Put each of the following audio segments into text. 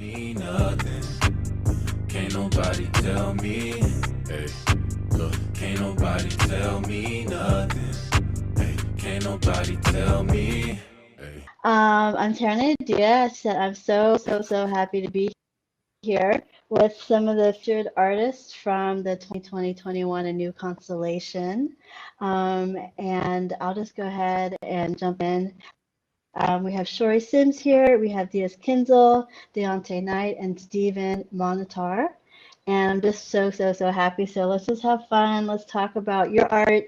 me nothing. Can't nobody tell me. Hey, look, can't nobody tell me nothing. Hey, can't nobody tell me. Hey. I'm Tereneh Idia. I'm so happy to be here with some of the featured artists from the 2020-21 A New Constellation. And I'll just go ahead and jump in. We have Shori Sims here. We have Kinsel, Daontay Knight, and Stephen Montinar. And I'm just so happy. So let's just have fun. Let's talk about your art,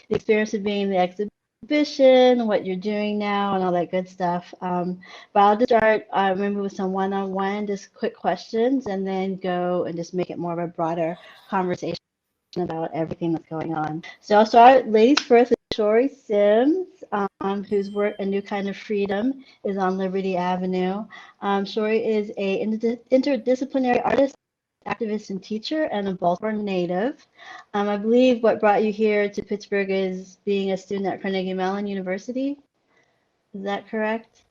the experience of being in the exhibition, what you're doing now, and all that good stuff. But I'll just start maybe with some one-on-one, just quick questions, and then go and just make it more of a broader conversation about everything that's going on. So I'll start, ladies first, with Shori Sims, whose work, A New Kind of Freedom, is on Liberty Avenue. Shori is a interdisciplinary artist, activist, and teacher, and a Baltimore native. I believe what brought you here to Pittsburgh is being a student at Carnegie Mellon University. Is that correct?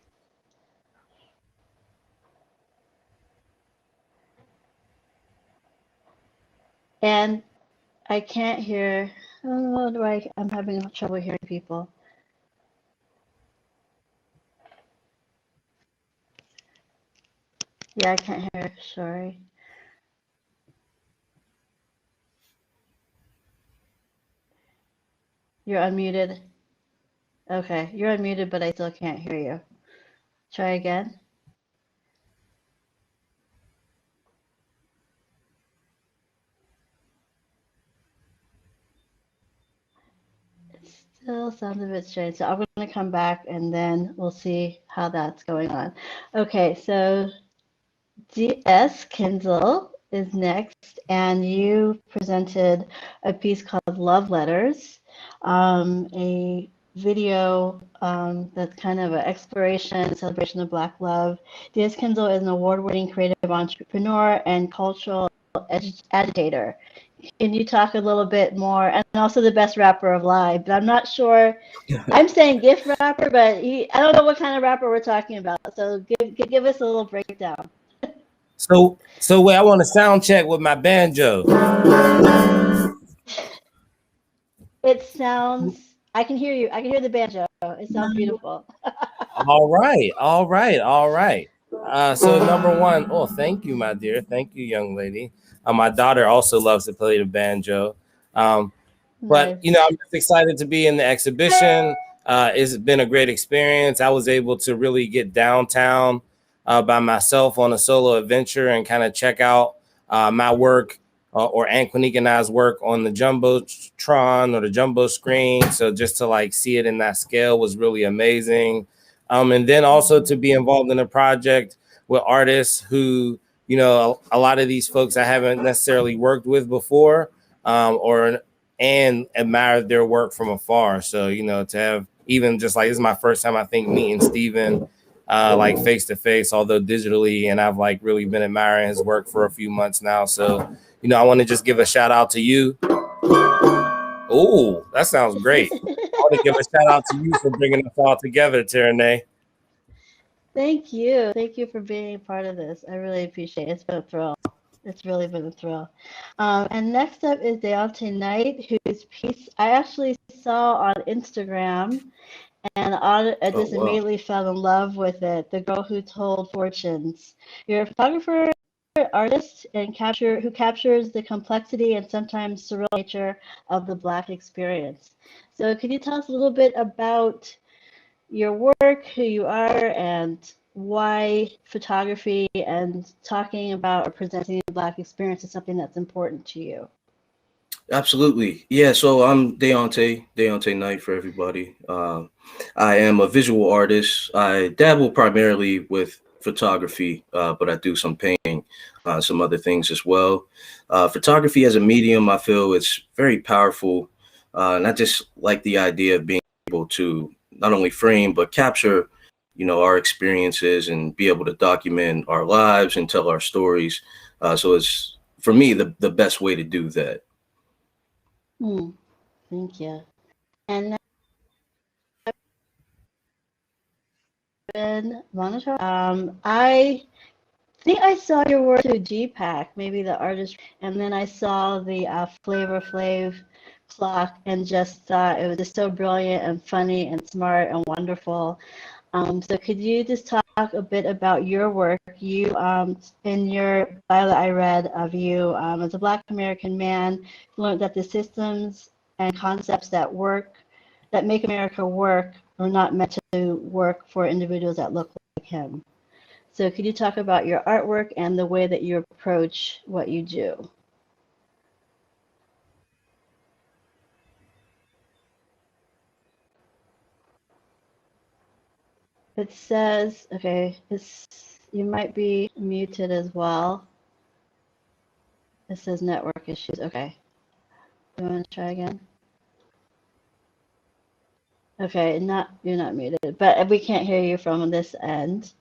And I can't hear. Oh, I'm having trouble hearing people. Yeah, I can't hear. Sorry. You're unmuted. Okay, you're unmuted, but I still can't hear you. Try again. It still sounds a bit strange. So I'm going to come back and then we'll see how that's going on. Okay, so DS Kinsel is next, and you presented a piece called Love Letters, a video that's kind of an exploration, celebration of Black love. DS Kinsel is an award-winning creative entrepreneur and cultural agitator. Can you talk a little bit more? And also the best rapper alive, but I'm not sure. I'm saying gift rapper, but I don't know what kind of rapper we're talking about. So give us a little breakdown. So wait, I want to sound check with my banjo. It sounds, I can hear you. I can hear the banjo. It sounds beautiful. All right. So number one, oh, thank you, my dear. Thank you, young lady. My daughter also loves to play the banjo. But Nice. I'm just excited to be in the exhibition. It's been a great experience. I was able to really get downtown by myself on a solo adventure and kind of check out my work or Anquinique and I's work on the Jumbotron or the Jumbo screen. So just to like see it in that scale was really amazing. And then also to be involved in a project with artists who, a lot of these folks I haven't necessarily worked with before and admire their work from afar. So, to have even just like, this is my first time, I think, meeting Stephen like face to face, although digitally, and I've like really been admiring his work for a few months now. So, I want to just give a shout out to you. Oh, that sounds great. I want to give a shout out to you for bringing us all together, Tereneh. Thank you. Thank you for being a part of this. I really appreciate it. It's been a thrill. It's really been a thrill. And next up is Daontay Knight, whose piece I actually saw on Instagram, and I just immediately fell in love with it. The Girl Who Told Fortunes. You're a photographer, artist, and who captures the complexity and sometimes surreal nature of the Black experience. So could you tell us a little bit about your work, who you are, and why photography and talking about or presenting the Black experience is something that's important to you? Absolutely. Yeah, so I'm Daontay Knight for everybody. I am a visual artist. I dabble primarily with photography, but I do some painting, some other things as well. Photography as a medium, I feel it's very powerful. And I just like the idea of being able to not only frame, but capture, our experiences and be able to document our lives and tell our stories. So it's, for me, the best way to do that. Thank you. And then Montinar, think I saw your work to G-Pack, maybe the artist, and then I saw the Flavor Flav clock and just thought it was just so brilliant and funny and smart and wonderful. So could you just talk a bit about your work? You, in your bio that I read of you, as a Black American man, learned that the systems and concepts that make America work, are not meant to work for individuals that look like him. So could you talk about your artwork and the way that you approach what you do? It says, okay, you might be muted as well. It says network issues. Okay. You want to try again? Okay, you're not muted, but we can't hear you from this end.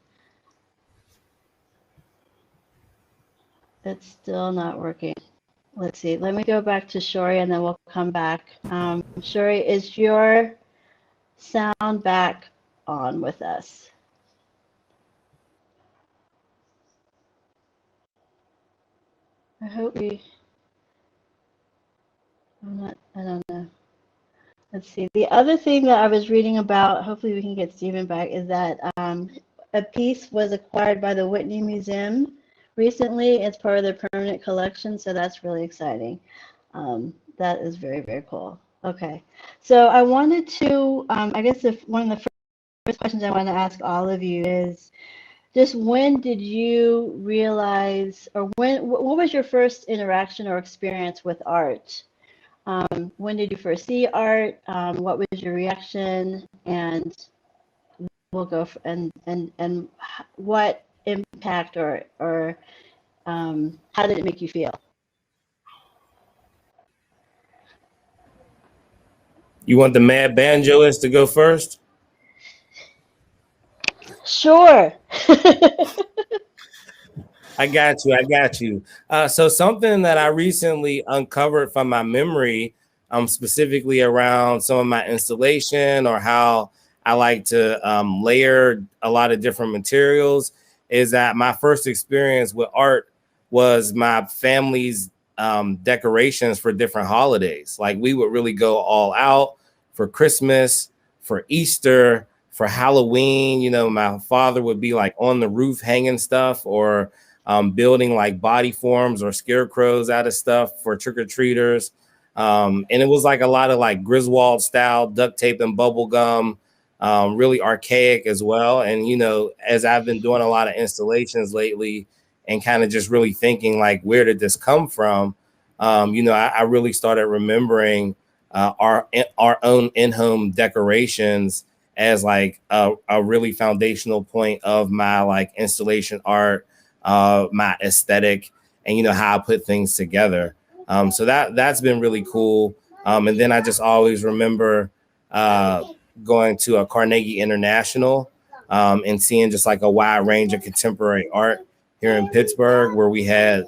It's still not working. Let's see. Let me go back to Shori and then we'll come back. Shori, is your sound back on with us? I hope I don't know. Let's see. The other thing that I was reading about, hopefully we can get Stephen back, is that a piece was acquired by the Whitney Museum recently. It's part of their permanent collection, so that's really exciting. That is very, very cool. Okay. So I wanted to, I guess one of the first questions I want to ask all of you is, just when did you realize, or what was your first interaction or experience with art? When did you first see art? What was your reaction? And we'll go and what impact or how did it make you feel? You want the mad banjoist to go first? Sure. I got you. So something that I recently uncovered from my memory, specifically around some of my installation or how I like to layer a lot of different materials, is that my first experience with art was my family's decorations for different holidays. Like we would really go all out for Christmas, for Easter, for Halloween. You know, my father would be like on the roof hanging stuff, or building like body forms or scarecrows out of stuff for trick-or-treaters. And it was like a lot of like Griswold style duct tape and bubble gum, really archaic as well. And, you know, as I've been doing a lot of installations lately and kind of just really thinking like, where did this come from? You know, I really started remembering our own in-home decorations as like a really foundational point of my like installation art, my aesthetic, and you know how I put things together. So that's been really cool. And then I just always remember going to a Carnegie International and seeing just like a wide range of contemporary art here in Pittsburgh, where we had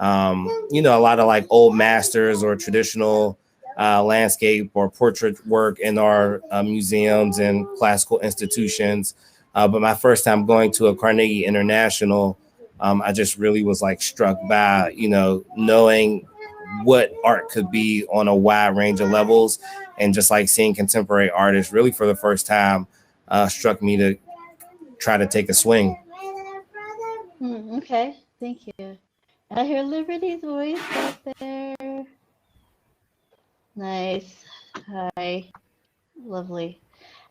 you know, a lot of like old masters or traditional landscape or portrait work in our museums and classical institutions. But my first time going to a Carnegie International, I just really was like struck by, you know, knowing what art could be on a wide range of levels, and just like seeing contemporary artists really for the first time struck me to try to take a swing. Okay, thank you. I hear Liberty's voice out there. Nice. Hi. Lovely.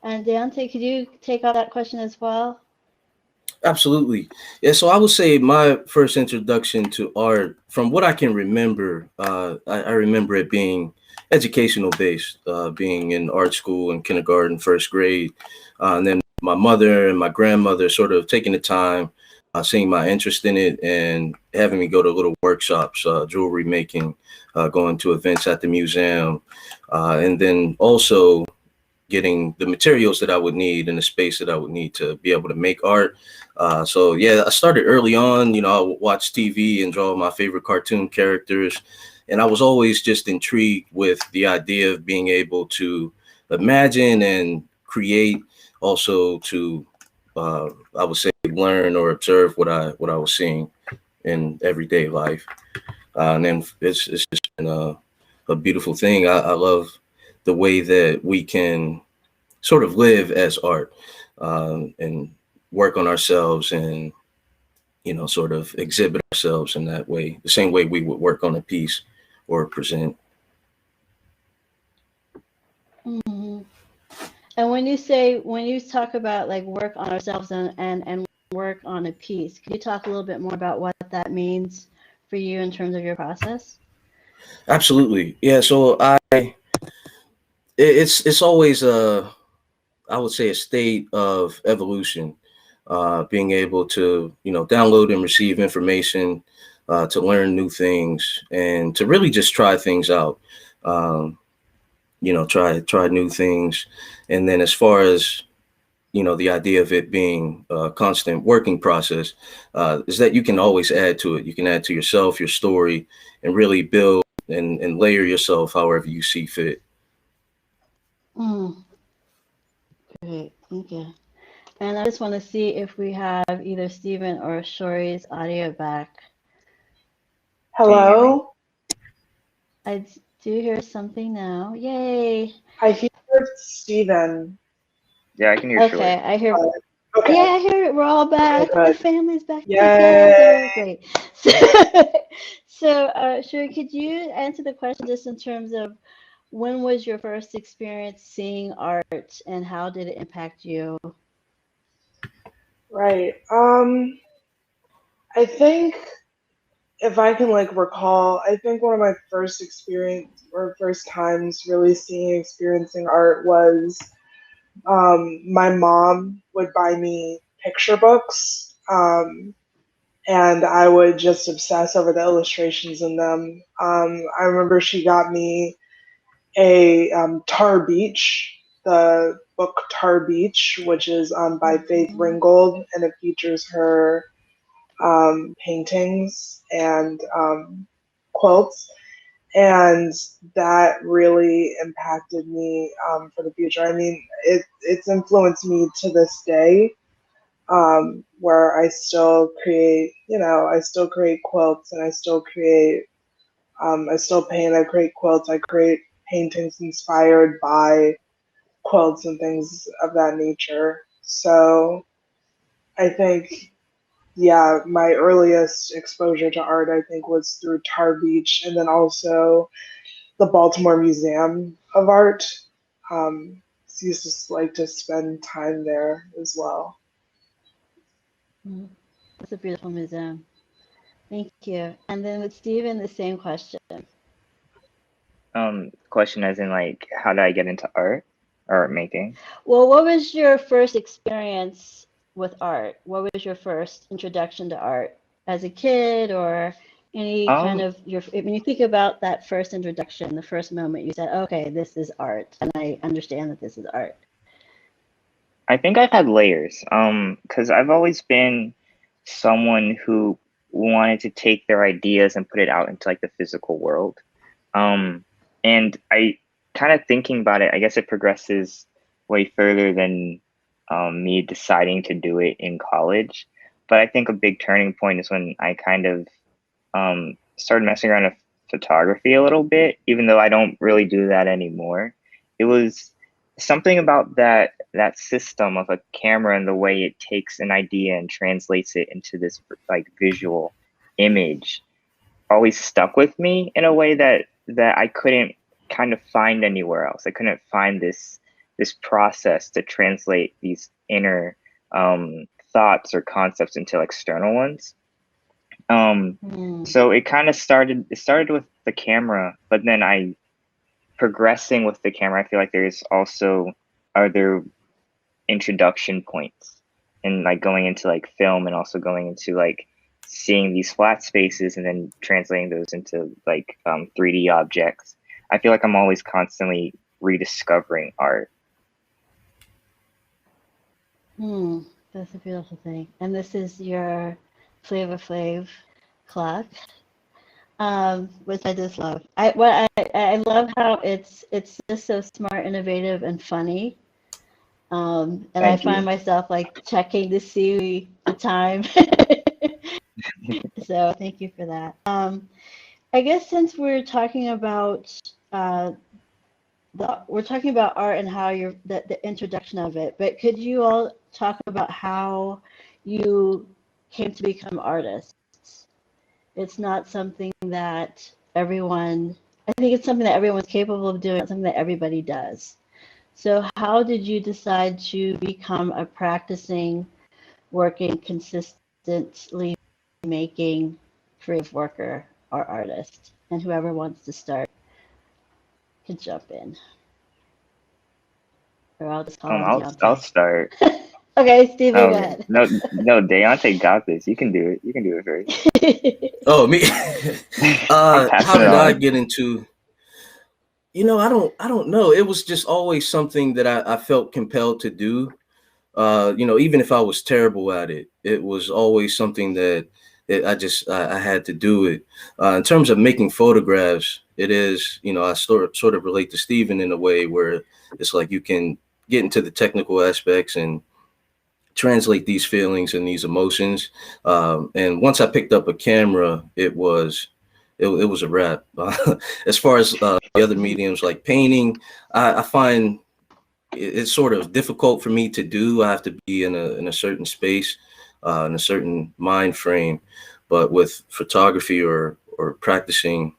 And Daontay, could you take on that question as well? Absolutely. Yeah, so I would say my first introduction to art, from what I can remember, I remember it being educational based, being in art school in kindergarten, first grade. And then my mother and my grandmother sort of taking the time, seeing my interest in it and having me go to little workshops, jewelry making, going to events at the museum, and then also getting the materials that I would need and the space that I would need to be able to make art. So yeah, I started early on. You know, I would watch TV and draw my favorite cartoon characters, and I was always just intrigued with the idea of being able to imagine and create, also to I would say learn or observe what I was seeing in everyday life. And then it's just been a beautiful thing. I love the way that we can sort of live as art, and work on ourselves and, sort of exhibit ourselves in that way, the same way we would work on a piece or present. Mm-hmm. And when you talk about like work on ourselves and work on a piece, can you talk a little bit more about what that means for you in terms of your process? Absolutely. Yeah. So it's always I would say a state of evolution, being able to, download and receive information, to learn new things and to really just try things out. Try new things. And then as far as, the idea of it being a constant working process, is that you can always add to it. You can add to yourself, your story, and really build and layer yourself however you see fit. Great, thank you. And I just want to see if we have either Stephen or Shori's audio back. Hello? I do hear something now. Yay. I hear Stephen. Yeah, I can hear Okay, Shori. I hear. Okay. Yeah, I hear it. We're all back. Okay, The family's back Yay. together. Great. So, Shori, could you answer the question just in terms of when was your first experience seeing art and how did it impact you? Right. I think if I can recall, I think one of my first experience or first times really experiencing art was my mom would buy me picture books, and I would just obsess over the illustrations in them. I remember she got me a Tar Beach, the book Tar Beach, which is by Faith Ringgold, and it features her paintings and quilts. And that really impacted me for the future. I mean, it's influenced me to this day, where I still create, I still create quilts and I still create, I still paint, I create quilts, I create paintings inspired by quilts and things of that nature. So I think, yeah, my earliest exposure to art, I think, was through Tar Beach and then also the Baltimore Museum of Art. So used to like to spend time there as well. That's a beautiful museum. Thank you. And then with Stephen, the same question. Question as in how did I get into art or art making? Well, what was your first experience with art? What was your first introduction to art as a kid or any kind of when you think about that first introduction, the first moment you said, okay, this is art and I understand that this is art? I think I've had layers, because I've always been someone who wanted to take their ideas and put it out into the physical world. And I kind of thinking about it, I guess it progresses way further than me deciding to do it in college. But I think a big turning point is when I kind of started messing around with photography a little bit, even though I don't really do that anymore. It was something about that system of a camera and the way it takes an idea and translates it into this visual image always stuck with me in a way that I couldn't kind of find anywhere else. I couldn't find this process to translate these inner thoughts or concepts into external ones. So it kind of started with the camera, but then progressing with the camera, I feel like there's also other introduction points and going into film and also going into seeing these flat spaces and then translating those into 3D objects. I feel like I'm always constantly rediscovering art. That's a beautiful thing. And this is your Flavor Flav clock, which I just love. I love how it's just so smart, innovative, and funny. And I Thank you. find myself like checking to see the time. So thank you for that. I guess since we're talking about we're talking about art and how the introduction of it, but could you all talk about how you came to become artists? It's not something that everyone, I think it's something that everyone's capable of doing, something that everybody does. So how did you decide to become a practicing, working, consistently making creative worker or artist? And whoever wants to start can jump in. Or I'll just call on I'll Daontay. start. Okay, Steven, go ahead. No, Daontay got this. You can do it. You can do it first. Oh, me. I'm How passing it did I on. get into? I don't know. It was just always something that I felt compelled to do. Even if I was terrible at it, it was always something that I had to do it. In terms of making photographs, it is, I sort of relate to Stephen in a way where it's like you can get into the technical aspects and translate these feelings and these emotions. And once I picked up a camera, it was a wrap. As far as the other mediums like painting, I find it's sort of difficult for me to do. I have to be in a certain space, in a certain mind frame. But with photography or practicing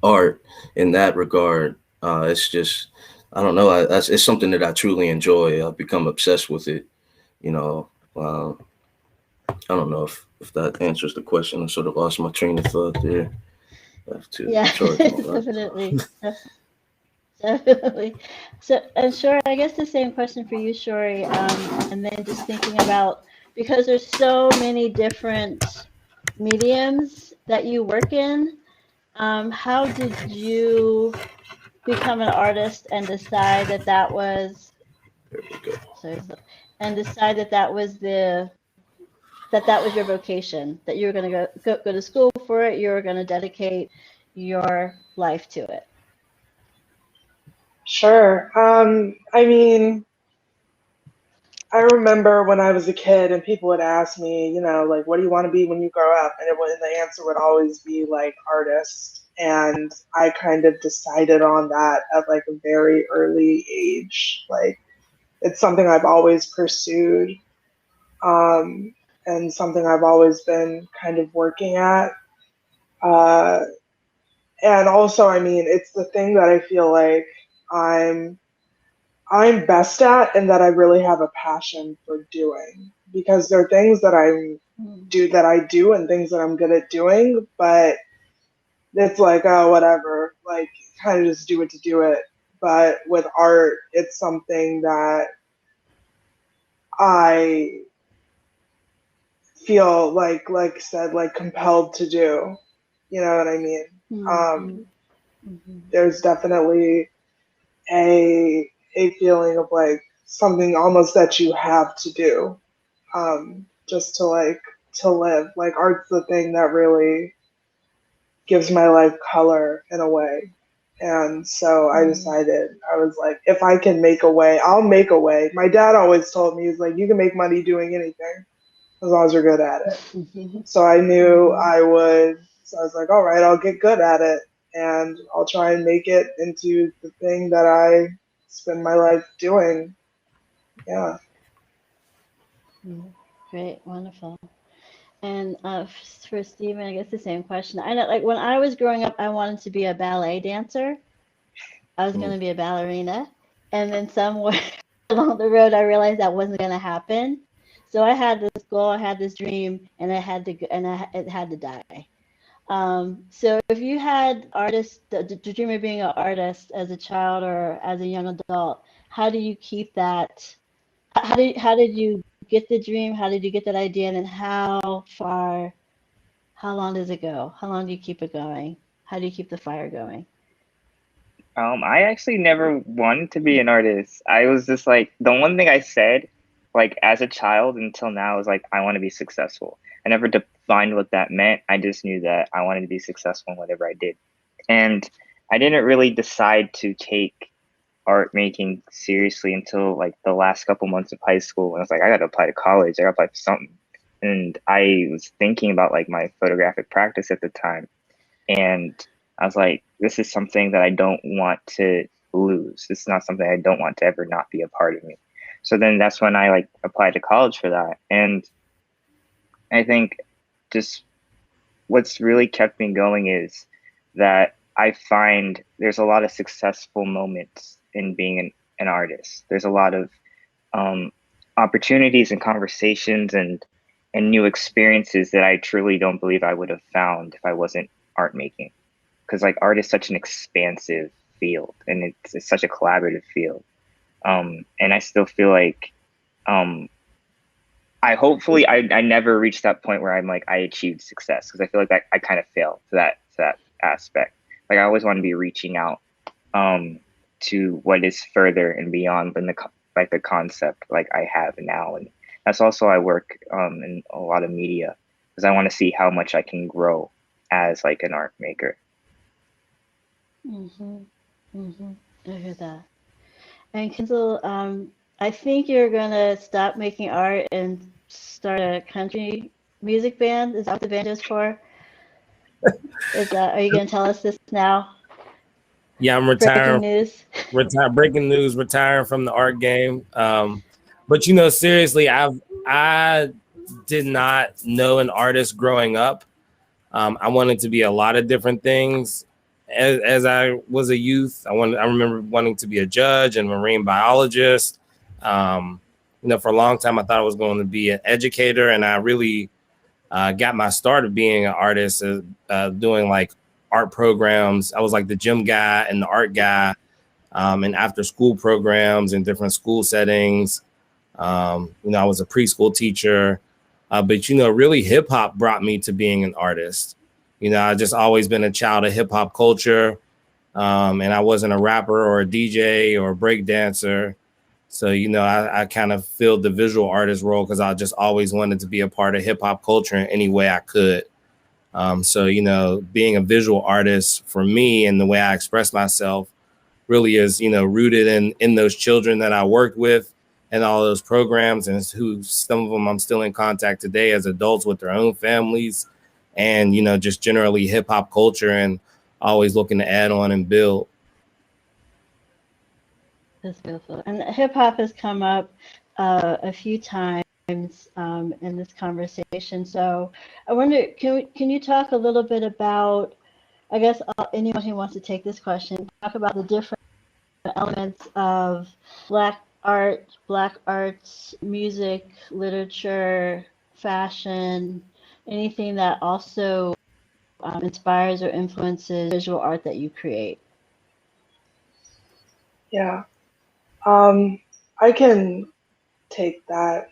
art in that regard, it's just, I don't know. It's something that I truly enjoy. I've become obsessed with it. I don't know if that answers the question. I sort of lost my train of thought there. I have to Yeah, charge my laptop. definitely. Definitely. So, and Shori, I guess the same question for you, Shori. And then just thinking about, because there's so many different mediums that you work in, how did you become an artist and decide that that was, There we go. sorry, and decide that that was that was your vocation, that you were going to go to school for it, you were going to dedicate your life to it? Sure. I mean, I remember when I was a kid and people would ask me, like, what do you want to be when you grow up? And the answer would always be like artist. And I kind of decided on that at like a very early age. Like, it's something I've always pursued, and something I've always been kind of working at. Uh, and also, I mean, it's the thing that I feel like I'm best at and that I really have a passion for doing, because there are things that I do and things that I'm good at doing, but it's like, oh, whatever, like kind of just do it to do it. But with art, it's something that I feel like I said, like compelled to do. You know what I mean? There's definitely a feeling of like something almost that you have to do, just to live. Like art's the thing that really gives my life color in a way. And so I decided, I was like, if I can make a way, I'll make a way. My dad always told me, he's like, you can make money doing anything as long as you're good at it. So I knew I would. So I was like, all right, I'll get good at it and I'll try and make it into the thing that I spend my life doing. Yeah. Great, wonderful. And for Stephen, I guess the same question. I know, like when I was growing up, I wanted to be a ballet dancer. I was going to be a ballerina, and then somewhere along the road, I realized that wasn't going to happen. So I had this goal, I had this dream, and it had to die. So if you had the dream of being an artist as a child or as a young adult, how do you keep that? How did you get the dream? How did you get that idea? And then how long does it go? How long do you keep it going? How do you keep the fire going? I actually never wanted to be an artist. I was just like, the one thing I said, like as a child until now, is like, I want to be successful. I never defined what that meant. I just knew that I wanted to be successful in whatever I did. And I didn't really decide to take art making seriously until like the last couple months of high school. And I was like, I got to apply to college. I got to apply for something. And I was thinking about like my photographic practice at the time. And I was like, this is something that I don't want to lose. This is not something I don't want to ever not be a part of me. So then that's when I like applied to college for that. And I think just what's really kept me going is that I find there's a lot of successful moments in being an artist. There's a lot of opportunities and conversations and new experiences that I truly don't believe I would have found if I wasn't art making. Because like art is such an expansive field, and it's such a collaborative field. And I still feel like I never reached that point where I'm like I achieved success, because I feel like I kind of failed to that aspect. Like I always want to be reaching out to what is further and beyond than the concept like I have now. And that's also I work in a lot of media, because I want to see how much I can grow as like an art maker. I hear that. And Kinsel, I think you're gonna stop making art and start a country music band. Is that what the band is for? Are you gonna tell us this now? Yeah, I'm Breaking retiring. news. Breaking news. Retiring from the art game. But you know, seriously, I did not know an artist growing up. I wanted to be a lot of different things. As I was a youth, I remember wanting to be a judge and marine biologist. You know, for a long time, I thought I was going to be an educator, and I really got my start of being an artist, doing like art programs. I was like the gym guy and the art guy, and after school programs in different school settings. You know, I was a preschool teacher, but you know, really hip hop brought me to being an artist. You know, I just always been a child of hip hop culture, and I wasn't a rapper or a DJ or a break dancer. So, you know, I kind of filled the visual artist role because I just always wanted to be a part of hip hop culture in any way I could. So, you know, being a visual artist for me and the way I express myself really is, you know, rooted in those children that I worked with and all those programs, and who some of them I'm still in contact today as adults with their own families, and, you know, just generally hip hop culture, and always looking to add on and build. That's beautiful. And hip hop has come up a few times in this conversation. So I wonder, can you talk a little bit about, I guess anyone who wants to take this question, talk about the different elements of Black art, Black arts, music, literature, fashion, anything that also inspires or influences visual art that you create. Yeah. I can take that,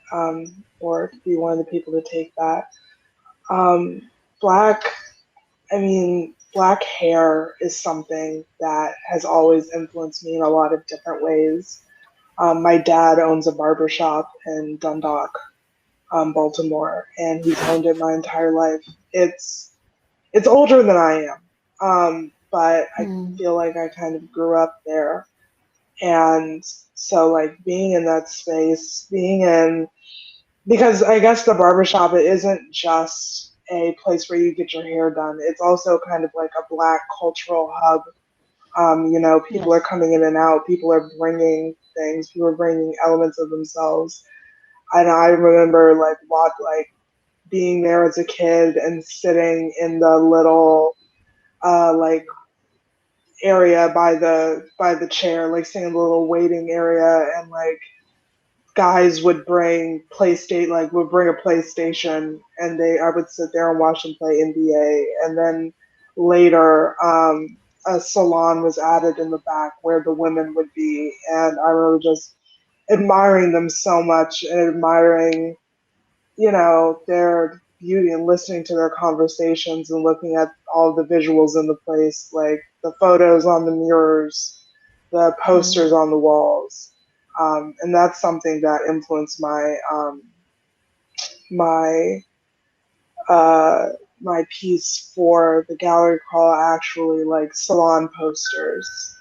or be one of the people to take that. Black hair is something that has always influenced me in a lot of different ways. My dad owns a barbershop in Dundalk, Baltimore, and he's owned it my entire life. It's older than I am, but I feel like I kind of grew up there. And so like being in that space, because I guess the barbershop, it isn't just a place where you get your hair done. It's also kind of like a Black cultural hub. You know, people are coming in and out. People are bringing things. People are bringing elements of themselves. And I remember like being there as a kid and sitting in the little like area by the chair, like sitting in the little waiting area, and like guys would bring a PlayStation, and I would sit there and watch them play NBA. And then later, a salon was added in the back where the women would be, and I remember just admiring them so much, and admiring, you know, their beauty, and listening to their conversations, and looking at all the visuals in the place, like the photos on the mirrors, the posters on the walls. And that's something that influenced my piece for the gallery call, actually, like salon posters.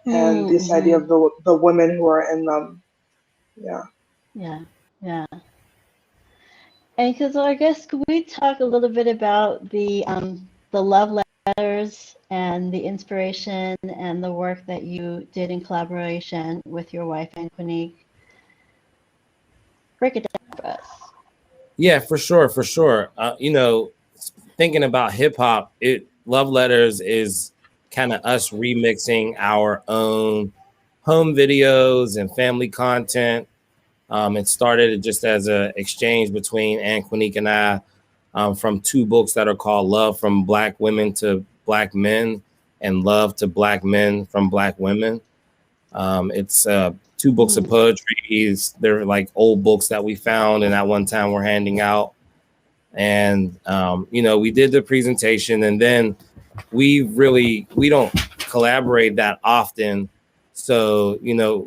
and this idea of the women who are in them. Yeah. Yeah. And Kinsel, I guess could we talk a little bit about the love letters and the inspiration and the work that you did in collaboration with your wife and Quinique? Break it down for us. Yeah, for sure. Thinking about hip hop, love letters is kind of us remixing our own home videos and family content. It started just as an exchange between Ann Quinique and I from two books that are called Love from Black Women to Black Men and Love to Black Men from Black Women. It's two books of poetry. They're like old books that we found and at one time we're handing out. And, we did the presentation and then we don't collaborate that often. So,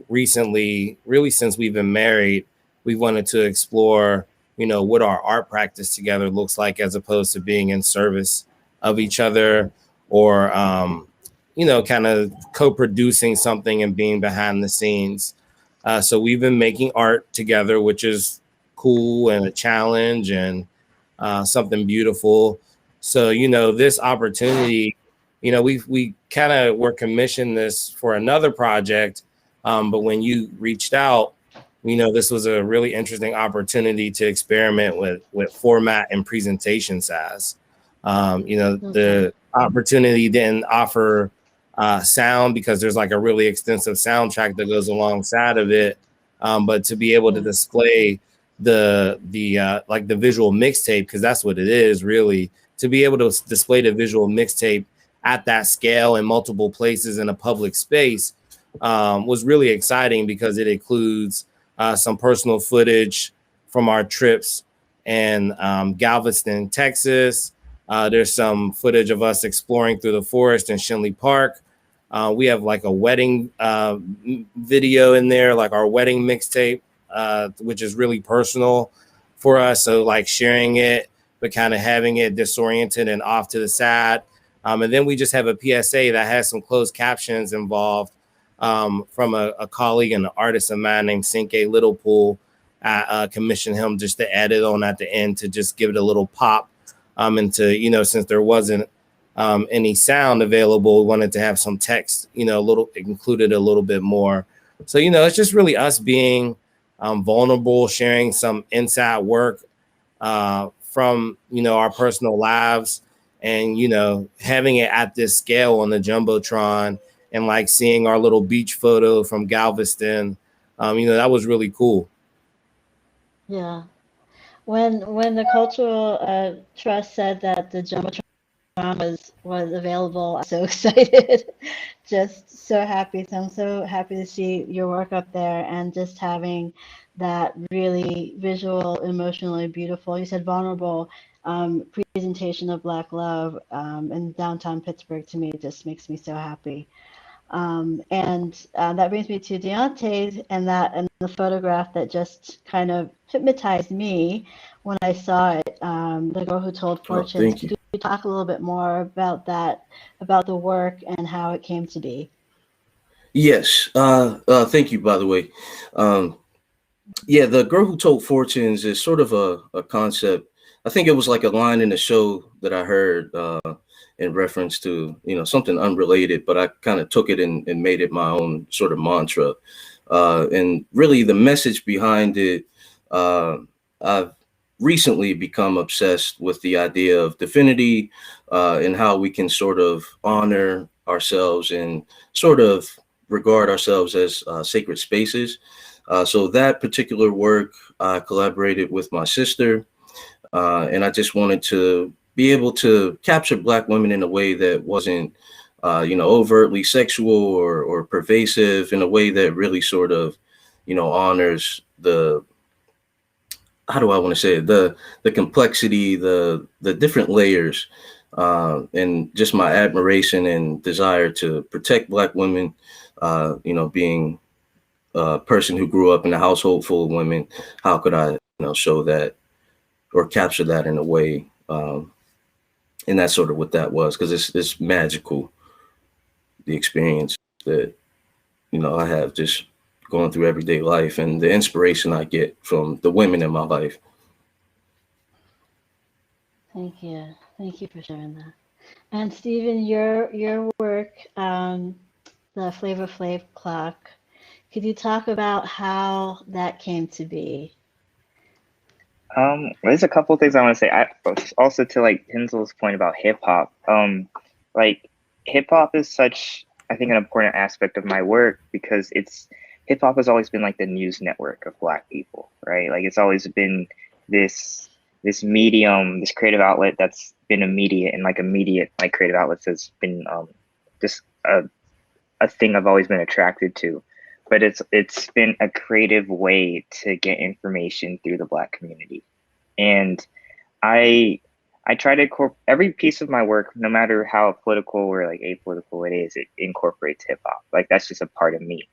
recently, really since we've been married, we wanted to explore, what our art practice together looks like as opposed to being in service of each other or, kind of co-producing something and being behind the scenes. So we've been making art together, which is cool and a challenge and something beautiful. So, this opportunity, we kind of were commissioned this for another project. But when you reached out, this was a really interesting opportunity to experiment with format and presentation size. The opportunity didn't offer sound because there's like a really extensive soundtrack that goes alongside of it. But to be able to display the visual mixtape, because that's what it is really, to be able to display the visual mixtape at that scale in multiple places in a public space was really exciting because it includes some personal footage from our trips in Galveston, Texas. There's some footage of us exploring through the forest in Shenley Park. We have like a wedding video in there, like our wedding mixtape, which is really personal for us. So like sharing it, but kind of having it disoriented and off to the side. And then we just have a PSA that has some closed captions involved from a colleague and an artist of mine named Sinke Littlepool. I commissioned him just to add it on at the end to just give it a little pop. And to, since there wasn't any sound available, we wanted to have some text, included a little bit more. So, it's just really us being vulnerable, sharing some inside work from, our personal lives and, having it at this scale on the Jumbotron and like seeing our little beach photo from Galveston, that was really cool. Yeah. When the Cultural Trust said that the Jumbotron was available, I was so excited, just so happy. So I'm so happy to see your work up there and just having that really visual, emotionally beautiful, you said vulnerable presentation of Black love in downtown Pittsburgh. To me, it just makes me so happy. And that brings me to Daontay and the photograph that just kind of hypnotized me when I saw it, The Girl Who Told Fortunes. Could you talk a little bit more about that, about the work and how it came to be? Yes. Thank you, by the way. The Girl Who Told Fortunes is sort of a concept. I think it was like a line in the show that I heard in reference to, something unrelated, but I kind of took it and made it my own sort of mantra. And really the message behind it, I've recently become obsessed with the idea of divinity and how we can sort of honor ourselves and sort of regard ourselves as sacred spaces. So that particular work, I collaborated with my sister, and I just wanted to be able to capture Black women in a way that wasn't, overtly sexual or pervasive, in a way that really sort of, honors the, how do I want to say it, the complexity, the different layers, and just my admiration and desire to protect Black women, being a person who grew up in a household full of women. How could I, show that or capture that in a way? And that's sort of what that was, because it's magical, the experience that I have just going through everyday life and the inspiration I get from the women in my life. Thank you. Thank you for sharing that. And Stephen, your work, the Flavor Flav clock, could you talk about how that came to be? There's a couple of things I want to say. Also to like Kinsel's point about hip hop. Like hip hop is such, I think, an important aspect of my work because hip hop has always been like the news network of Black people, right? Like it's always been this medium, this creative outlet that's been immediate, and like immediate like creative outlets has been just a thing I've always been attracted to. But it's been a creative way to get information through the Black community. And I try to every piece of my work, no matter how political or like apolitical it incorporates hip hop. Like that's just a part of me.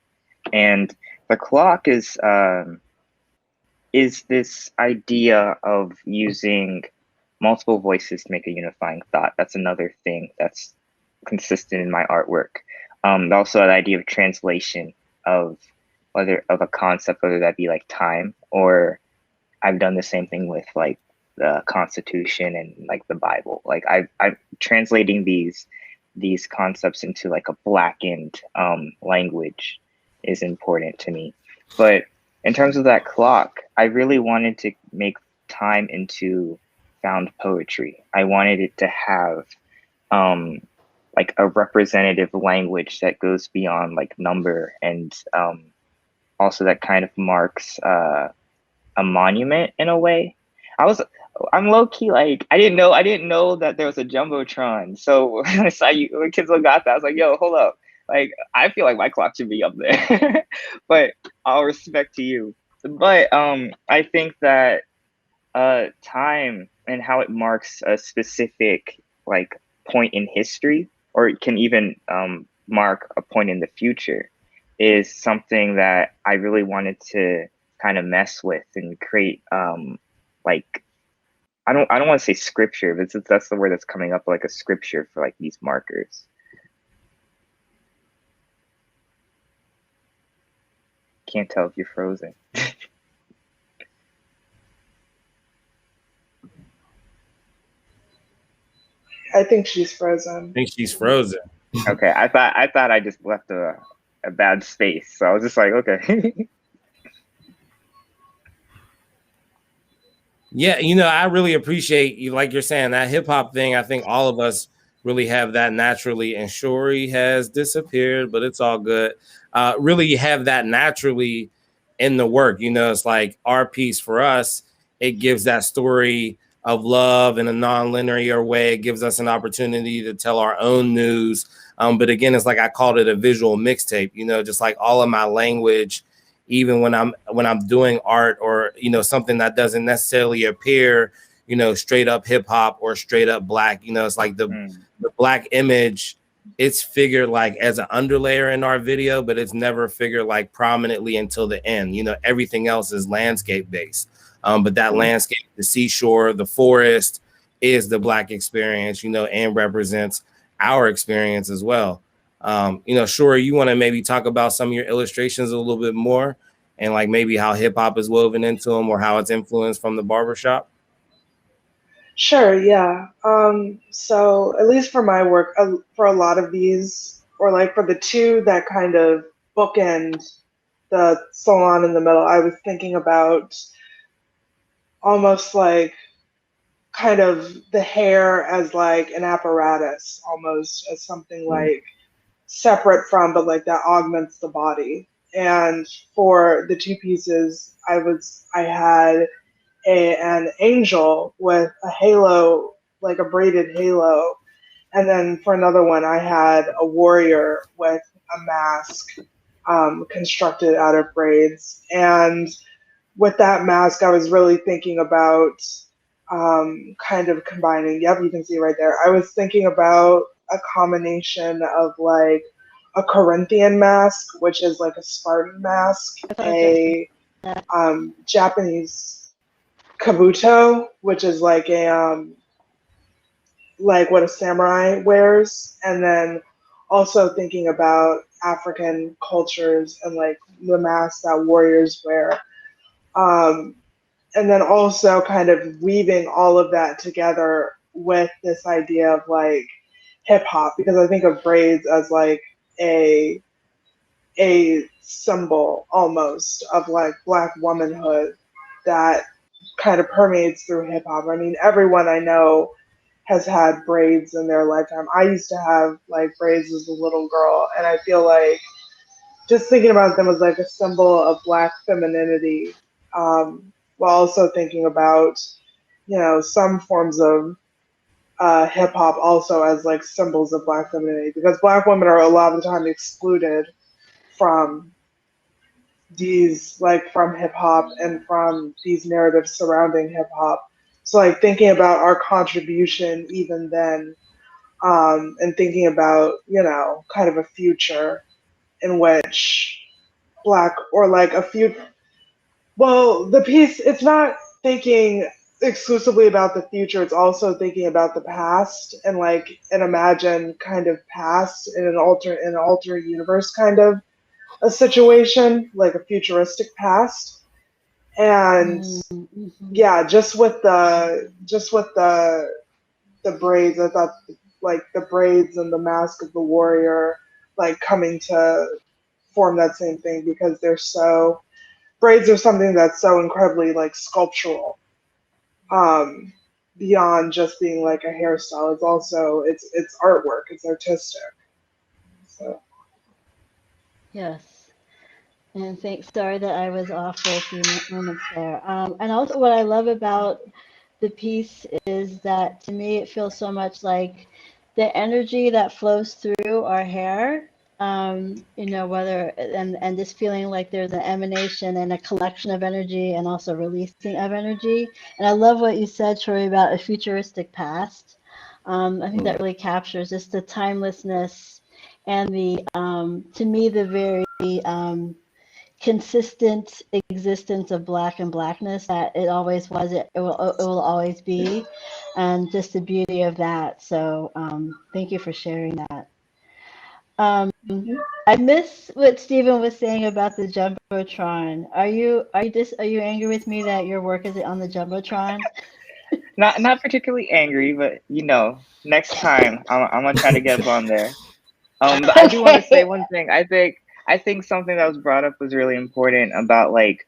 And the clock is this idea of using multiple voices to make a unifying thought. That's another thing that's consistent in my artwork. Also the idea of translation of a concept, whether that be like time, or I've done the same thing with like the Constitution and like the Bible. Like I'm translating these concepts into like a blackened language is important to me. But in terms of that clock, I really wanted to make time into found poetry. I wanted it to have like a representative language that goes beyond like number, and also that kind of marks a monument in a way. I'm low key like I didn't know that there was a jumbotron. So when I saw you when Kinsel got that, I was like, yo, hold up. Like I feel like my clock should be up there. But all respect to you. But I think that time and how it marks a specific like point in history, or it can even mark a point in the future, is something that I really wanted to kind of mess with and create like I don't want to say scripture, but that's the word that's coming up, like a scripture for like these markers. Can't tell if you're frozen. I think she's frozen. I think she's frozen. Okay, I thought I just left a bad space, so I was just like, okay. Yeah, I really appreciate you, like you're saying, that hip hop thing. I think all of us really have that naturally, and Shori has disappeared, but it's all good. Really have that naturally in the work. It's like our piece for us. It gives that story of love in a non-linear way. It gives us an opportunity to tell our own news. But again, it's like I called it a visual mixtape. Just like all of my language, even when I'm doing art or something that doesn't necessarily appear straight up hip hop or straight up Black. It's like the Black image. It's figured like as an underlayer in our video, but it's never figured like prominently until the end. Everything else is landscape based. But that landscape, the seashore, the forest is the Black experience, and represents our experience as well. Shori, you want to maybe talk about some of your illustrations a little bit more, and like maybe how hip hop is woven into them or how it's influenced from the barbershop? Sure, yeah. So at least for my work, for a lot of these, or like for the two that kind of bookend the salon in the middle, I was thinking about almost like kind of the hair as like an apparatus, almost as something like separate from, but like that augments the body. And for the two pieces, I had an angel with a halo, like a braided halo. And then for another one, I had a warrior with a mask constructed out of braids. And with that mask, I was really thinking about kind of combining, yep, you can see right there. I was thinking about a combination of like a Corinthian mask, which is like a Spartan mask, a Japanese kabuto, which is like a like what a samurai wears, and then also thinking about African cultures and like the mask that warriors wear. Um, and then also kind of weaving all of that together with this idea of like hip hop, because I think of braids as like a symbol almost of like Black womanhood that kind of permeates through hip hop. I mean, everyone I know has had braids in their lifetime. I used to have like braids as a little girl, and I feel like just thinking about them as like a symbol of Black femininity, while also thinking about, you know, some forms of hip hop also as like symbols of Black femininity, because Black women are a lot of the time excluded from these, like from hip hop and from these narratives surrounding hip hop. So like thinking about our contribution even then, and thinking about, you know, kind of a future in which Black, or like a few, well, the piece, it's not thinking exclusively about the future, it's also thinking about the past and like an imagined kind of past in an alternate universe kind of a situation, like a futuristic past. And Mm-hmm. yeah, just with the braids, I thought like the braids and the mask of the warrior like coming to form that same thing, because they're so, braids are something that's so incredibly like sculptural, um beyond just being like a hairstyle. It's also, it's artwork, it's artistic. So Yes. And thanks. Sorry that I was off for a few moments there. And also, what I love about the piece is that to me, it feels so much like the energy that flows through our hair. You know, whether and this feeling like there's an emanation and a collection of energy and also releasing of energy. And I love what you said, Tori, about a futuristic past. I think that really captures just the timelessness and the to me the very consistent existence of Black and Blackness, that it always was, it will always be, and just the beauty of that. So thank you for sharing that. Um, I miss what Stephen was saying about the jumbotron. Are you angry with me that your work is on the jumbotron? Not particularly angry, but you know, next time I'm gonna try to get up on there. But I do want to say Okay. one thing. I think something that was brought up was really important about like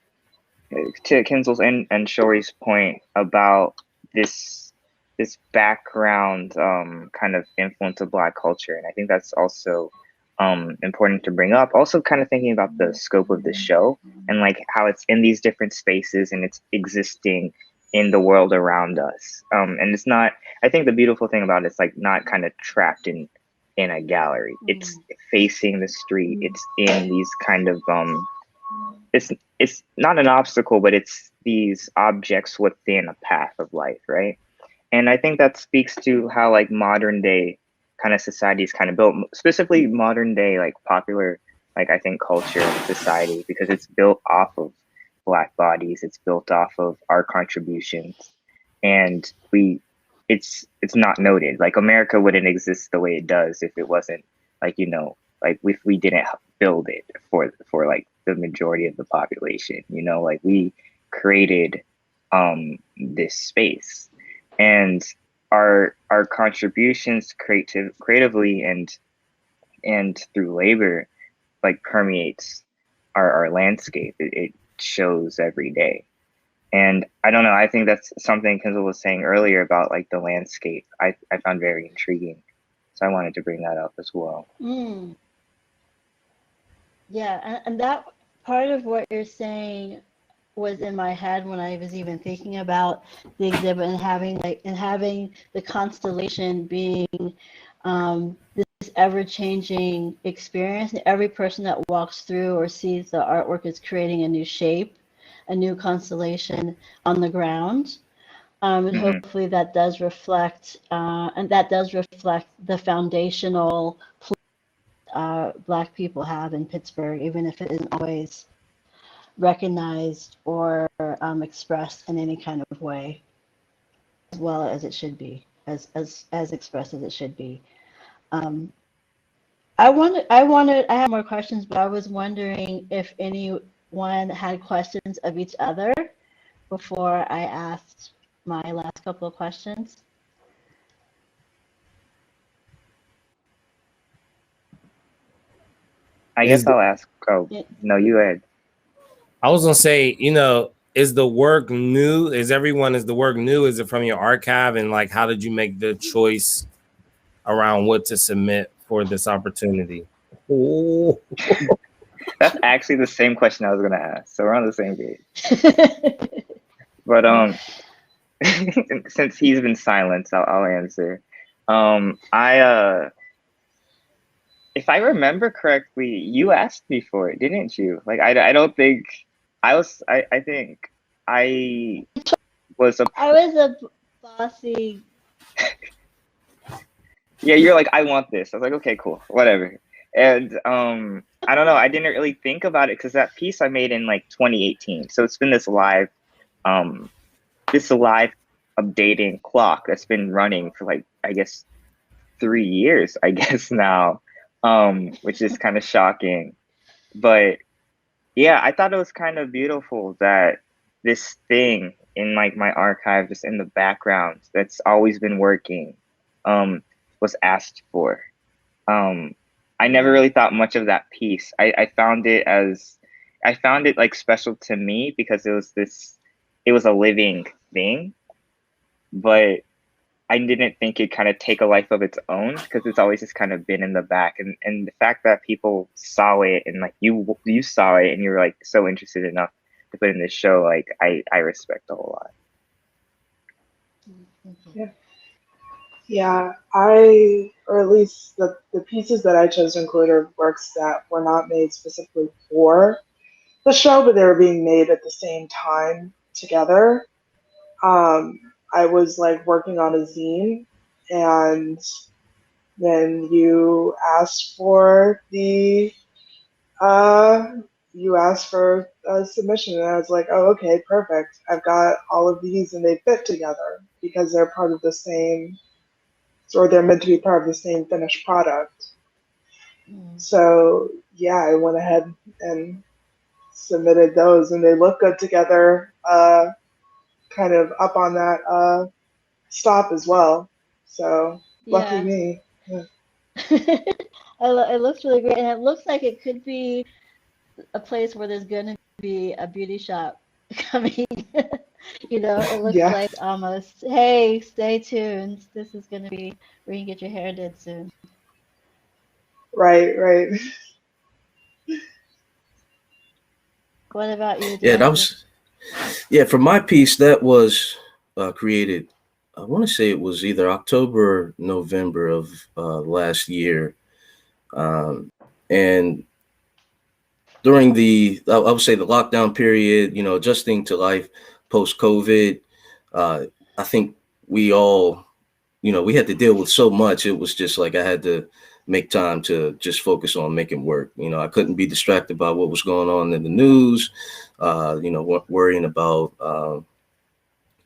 to Kinsel's and Shori's point about this this background kind of influence of Black culture, and I think that's also important to bring up. Also, kind of thinking about the scope of the show and like how it's in these different spaces and it's existing in the world around us. And it's not. I think the beautiful thing about it's like not kind of trapped in a gallery. It's facing the street. It's in these kind of it's not an obstacle, but it's these objects within a path of life, right? And I think that speaks to how like modern day kind of society is kind of built, specifically modern day like popular like I think culture and society, because it's built off of Black bodies, it's built off of our contributions, and it's not noted. Like America wouldn't exist the way it does if it wasn't like, you know, like if we didn't build it for like the majority of the population, you know, like we created this space, and our contributions creatively and through labor like permeates our landscape. It shows every day. And I don't know, I think that's something Kinsel was saying earlier about like the landscape. I found very intriguing. So I wanted to bring that up as well. Mm. Yeah, and that part of what you're saying was in my head when I was even thinking about the exhibit, and having the constellation being this ever-changing experience. And every person that walks through or sees the artwork is creating a new shape, a new constellation on the ground. And hopefully that does reflect, the foundational Black people have in Pittsburgh, even if it isn't always recognized or expressed in any kind of way, as well as it should be, as expressed as it should be. Um, I have more questions, but I was wondering if anyone had questions of each other before I asked my last couple of questions. I guess I'll ask. Oh, no, you ahead. I was gonna say, is the work new? Is the work new? Is it from your archive? And like, how did you make the choice around what to submit for this opportunity? Oh. That's actually the same question I was gonna ask. So we're on the same page. But since he's been silenced, I'll answer. If I remember correctly, you asked me for it, didn't you? Like, I don't think I was. I think I was a. I was a bossy. Yeah, you're like, I want this. I was like, okay, cool, whatever. And I don't know. I didn't really think about it because that piece I made in like 2018. So it's been this live updating clock that's been running for like, I guess, 3 years, I guess now, which is kind of shocking. But yeah, I thought it was kind of beautiful that this thing in like my archive, just in the background, that's always been working, was asked for. I never really thought much of that piece. I found it like special to me because it was a living thing, but I didn't think it'd kind of take a life of its own because it's always just kind of been in the back. And the fact that people saw it and like you saw it and you were like so interested enough to put in this show, like I respect a whole lot. Yeah, or at least the pieces that I chose to include are works that were not made specifically for the show, but they were being made at the same time together. I was like working on a zine, and then you asked for a submission, and I was like, oh, okay, perfect. I've got all of these, and they fit together because they're part of the same, or they're meant to be part of the same finished product. So yeah, I went ahead and submitted those, and they look good together, kind of up on that stop as well. So lucky me. Yeah. It looks really great, and it looks like it could be a place where there's going to be a beauty shop coming. It looks like almost, hey, stay tuned. This is going to be where you can get your hair did soon. Right. What about you? For my piece, that was created, I want to say it was either October or November of last year. And during I would say the lockdown period, adjusting to life post-COVID, I think we all, we had to deal with so much. It was just like I had to make time to just focus on making work. I couldn't be distracted by what was going on in the news, worrying about,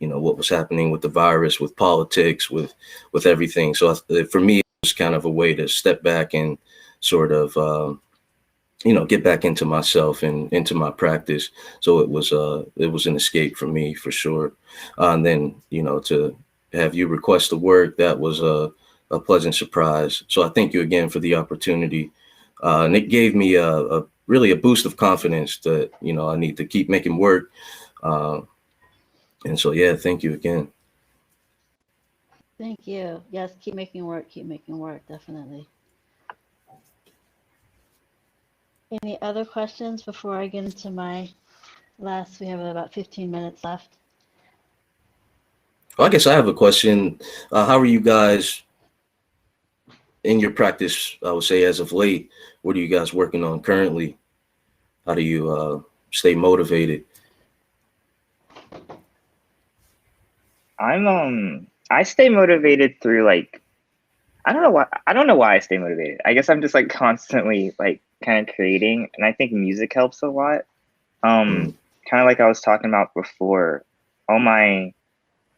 what was happening with the virus, with politics, with everything. So for me, it was kind of a way to step back and sort of, get back into myself and into my practice. So it was an escape for me for sure. And then, to have you request the work, that was a pleasant surprise. So I thank you again for the opportunity. And it gave me really a boost of confidence that, I need to keep making work. And so, yeah, thank you again. Thank you. Yes, keep making work, definitely. Any other questions before I get into my last? We have about 15 minutes left. Well, I guess I have a question. How are you guys in your practice, I would say, as of late? What are you guys working on currently? How do you stay motivated? I stay motivated through like, I don't know why I stay motivated. I guess I'm just like constantly like kind of creating, and I think music helps a lot. Kind of like I was talking about before, all my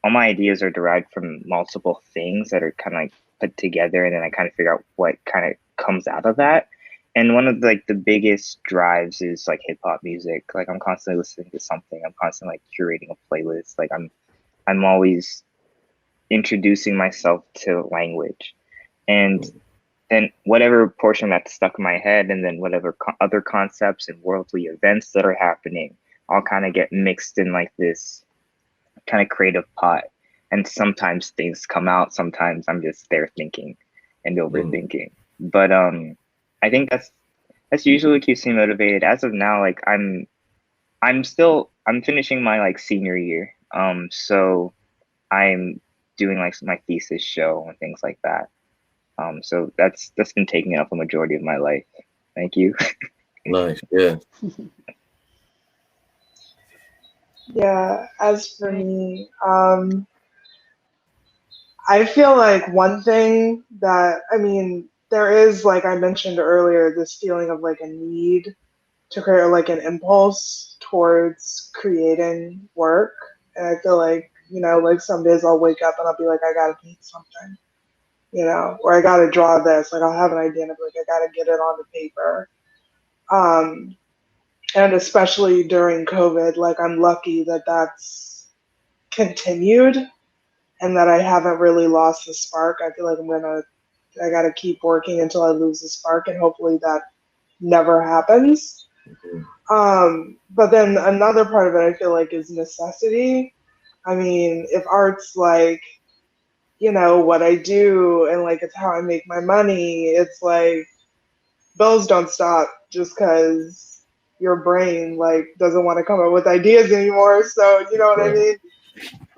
ideas are derived from multiple things that are kind of like put together, and then I kind of figure out what kind of comes out of that. And one of like the biggest drives is like hip hop music. Like I'm constantly listening to something. I'm constantly like curating a playlist. Like I'm always introducing myself to language, and then whatever portion that's stuck in my head, and then whatever other concepts and worldly events that are happening, all kind of get mixed in like this kind of creative pot. And sometimes things come out. Sometimes I'm just there thinking and overthinking. But I think that's usually what keeps me motivated. As of now, like I'm finishing my like senior year. So I'm doing like my thesis show and things like that. So that's been taking up a majority of my life. Thank you. Nice, yeah. Yeah, as for me, I feel like one thing that, I mean, there is, like I mentioned earlier, this feeling of like a need to create, like an impulse towards creating work. And I feel like, you know, like some days I'll wake up and I'll be like, I gotta paint something, you know, or I gotta draw this. Like I'll have an idea and I'll be like, I gotta get it on the paper. And especially during COVID, like I'm lucky that that's continued and that I haven't really lost the spark. I feel like I gotta keep working until I lose the spark, and hopefully that never happens. But then another part of it I feel like is necessity. I mean, if art's like, you know, what I do and like it's how I make my money, it's like bills don't stop just because your brain like doesn't want to come up with ideas anymore. So you know what I mean?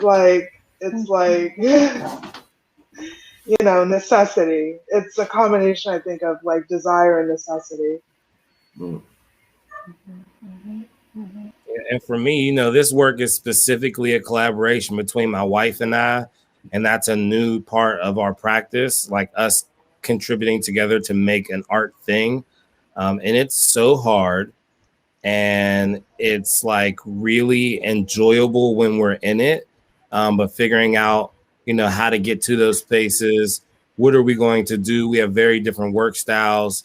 Like it's like you know, necessity. It's a combination, I think, of like desire and necessity. And for me, you know, this work is specifically a collaboration between my wife and I, and that's a new part of our practice, like us contributing together to make an art thing. And it's so hard, and it's like really enjoyable when we're in it, but figuring out, you know, how to get to those spaces. What are we going to do? We have very different work styles.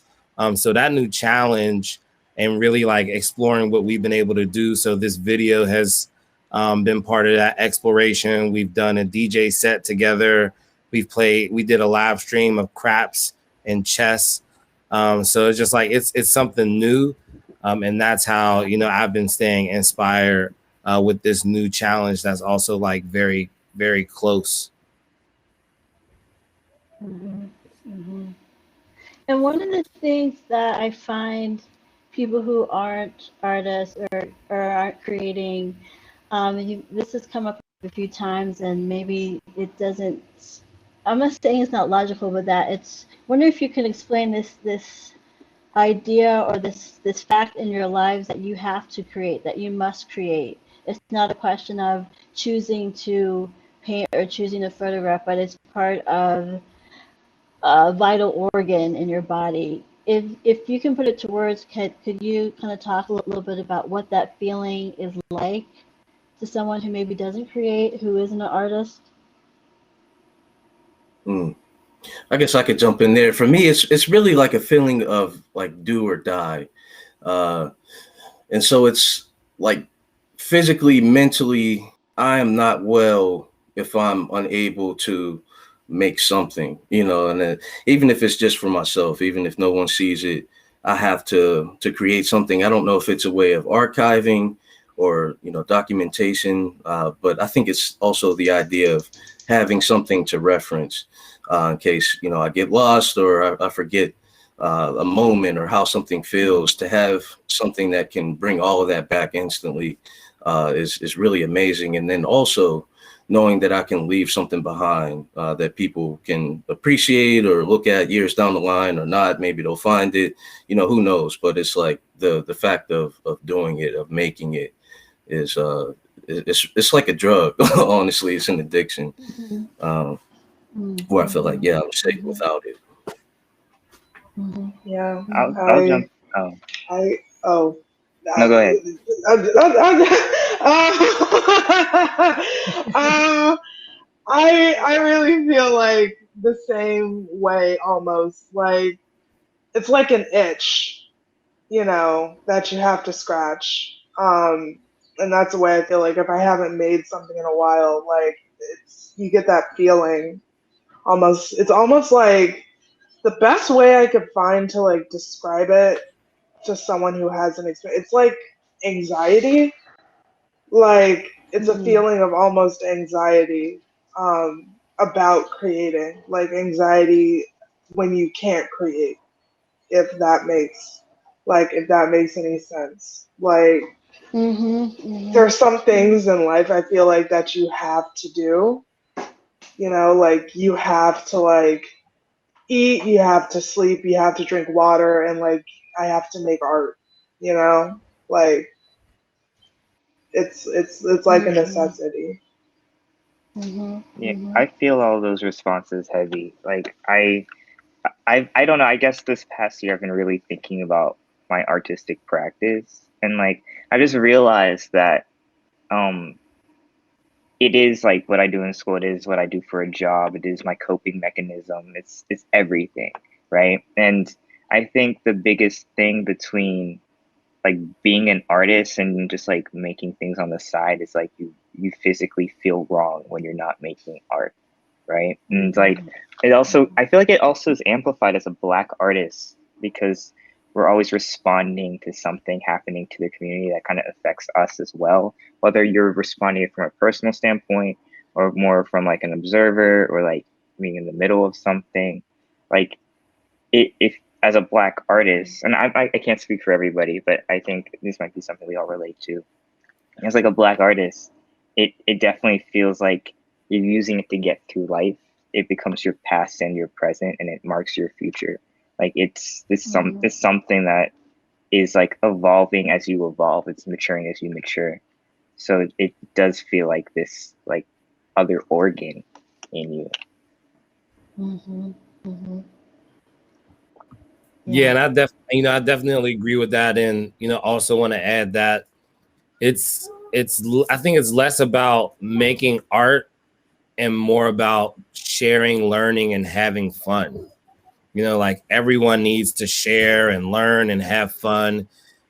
So that new challenge and really like exploring what we've been able to do. So this video has been part of that exploration. We've done a DJ set together. We did a live stream of craps and chess. So it's just like, it's something new. And that's how, you know, I've been staying inspired with this new challenge that's also like very, very close. And one of the things that I find people who aren't artists or aren't creating, this has come up a few times, and maybe it doesn't, I'm not saying it's not logical, but that it's, I wonder if you can explain this idea or this fact in your lives that you have to create, that you must create. It's not a question of choosing to paint or choosing to photograph, but it's part of a vital organ in your body. If you can put it to words, could you kind of talk a little bit about what that feeling is like to someone who maybe doesn't create, who isn't an artist? I guess I could jump in there. For me, it's really like a feeling of like do or die. And so it's like physically, mentally, I am not well if I'm unable to make something, you know, and even if it's just for myself, even if no one sees it, I have to create something. I don't know if it's a way of archiving or, you know, documentation, but I think it's also the idea of having something to reference in case, you know, I get lost or I forget a moment or how something feels. To have something that can bring all of that back instantly is really amazing. And then also knowing that I can leave something behind that people can appreciate or look at years down the line or not. Maybe they'll find it, you know, who knows? But it's like the fact of doing it, of making it is it's like a drug. Honestly, it's an addiction. Where I feel like, yeah, I'm safe without it. Yeah. I'll jump. No, go ahead. I really feel like the same way almost. Like it's like an itch, you know, that you have to scratch. And that's the way I feel like if I haven't made something in a while, like it's you get that feeling almost. It's almost like the best way I could find to like describe it to someone who hasn't experienced. It's like anxiety. Like it's a Mm-hmm. feeling of almost anxiety about creating, like anxiety when you can't create, if that makes if that makes any sense. Like Mm-hmm. there's some things in life I feel like that you have to do, you know, like you have to like eat, you have to sleep, you have to drink water, and like I have to make art, you know, like it's like a Mm-hmm. necessity. Mm-hmm. Yeah, Mm-hmm. I feel all those responses heavy. Like I don't know. I guess this past year I've been really thinking about my artistic practice, and like I just realized that um it is like what I do in school. It is what I do for a job. It is my coping mechanism. It's everything, right? And I think the biggest thing between like being an artist and just like making things on the side is like you physically feel wrong when you're not making art, right? And like it also, I feel like it also is amplified as a Black artist because we're always responding to something happening to the community that kind of affects us as well, whether you're responding from a personal standpoint or more from like an observer or like being in the middle of something. Like if as a Black artist, and I can't speak for everybody, but I think this might be something we all relate to. As like a Black artist, it definitely feels like you're using it to get through life. It becomes your past and your present, and it marks your future. Like Mm-hmm. it's something that is like evolving as you evolve. It's maturing as you mature. So it does feel like this like other organ in you. Mm-hmm. Mm-hmm. Yeah, Yeah. and I definitely agree with that, and also want to add that I think it's less about making art and more about sharing, learning, and having fun. Like everyone needs to share and learn and have fun,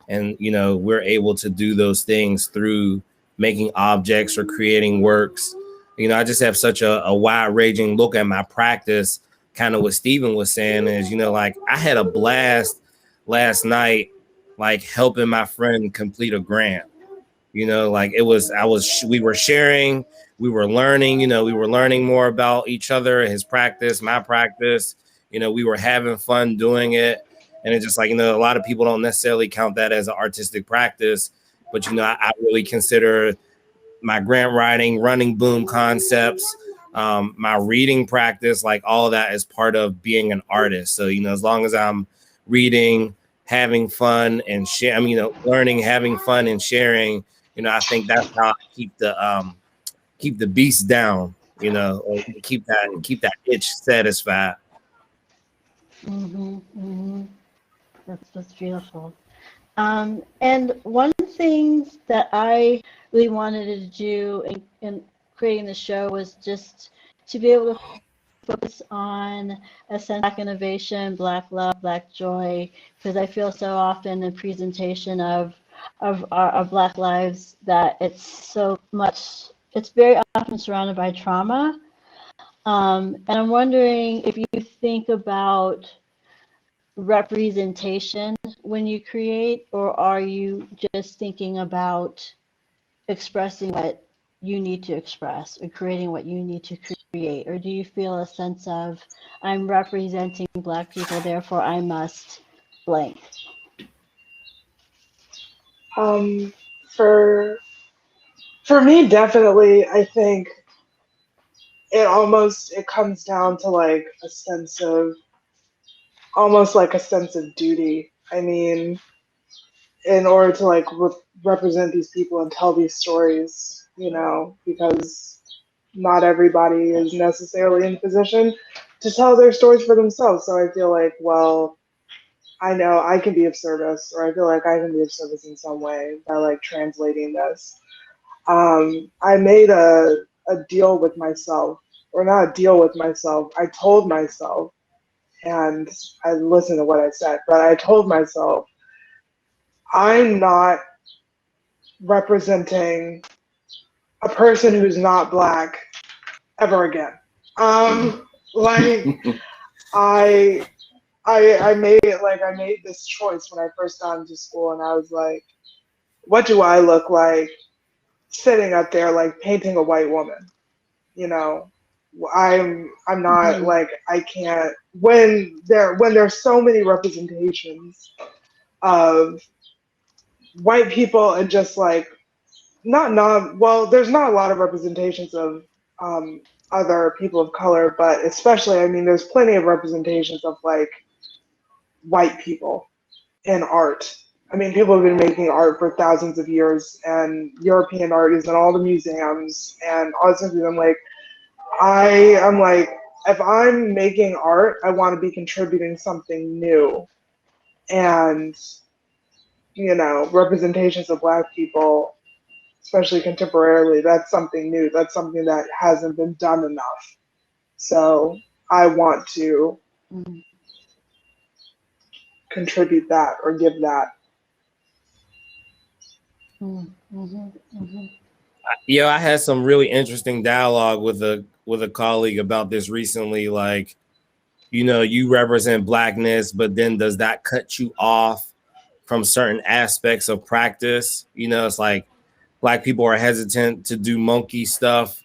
and we're able to do those things through making objects or creating works. I just have such a wide ranging look at my practice. Kind of what Steven was saying is, like I had a blast last night, like helping my friend complete a grant. Like we were sharing, we were learning, we were learning more about each other, his practice, my practice. We were having fun doing it. And it's just like, a lot of people don't necessarily count that as an artistic practice, but I really consider my grant writing, running boom concepts, my reading practice, like all of that is part of being an artist. So, as long as I'm reading, having fun and share, learning, having fun and sharing, I think that's how I keep the beast down, or keep that itch satisfied. Mm-hmm. Mm-hmm. That's beautiful. And one thing that I really wanted to do in creating the show was just to be able to focus on a sense of Black innovation, Black love, Black joy, because I feel so often the presentation of Black lives that it's very often surrounded by trauma. And I'm wondering if you think about representation when you create, or are you just thinking about expressing what you need to express or creating what you need to create? Or do you feel a sense of, I'm representing Black people, therefore I must blank? Um, for for me, definitely, I think it comes down to like a sense of almost like a sense of duty. I mean, in order to like represent these people and tell these stories, you know, because not everybody is necessarily in position to tell their stories for themselves. So I feel like, well, I know I can be of service, or I feel like I can be of service in some way by like translating this. I made a deal with myself or not deal with myself. I told myself, and I listened to what I said, but I told myself, I'm not representing a person who's not Black ever again. Like I made this choice when I first got into school, and I was like, what do I look like sitting up there like painting a white woman? You know, I'm not like, I can't, when there's so many representations of white people and just like there's not a lot of representations of other people of color, but especially, I mean, there's plenty of representations of like white people in art. I mean, people have been making art for thousands of years, and European art is in all the museums and all this stuff. I'm like, I'm like, if I'm making art, I want to be contributing something new. And, you know, representations of Black people, especially contemporarily, that's something new. That's something that hasn't been done enough. So I want to contribute that or give that. Yo, I had some really interesting dialogue with a colleague about this recently. Like, you know, you represent Blackness, but then does that cut you off from certain aspects of practice? You know, it's like Black people are hesitant to do monkey stuff,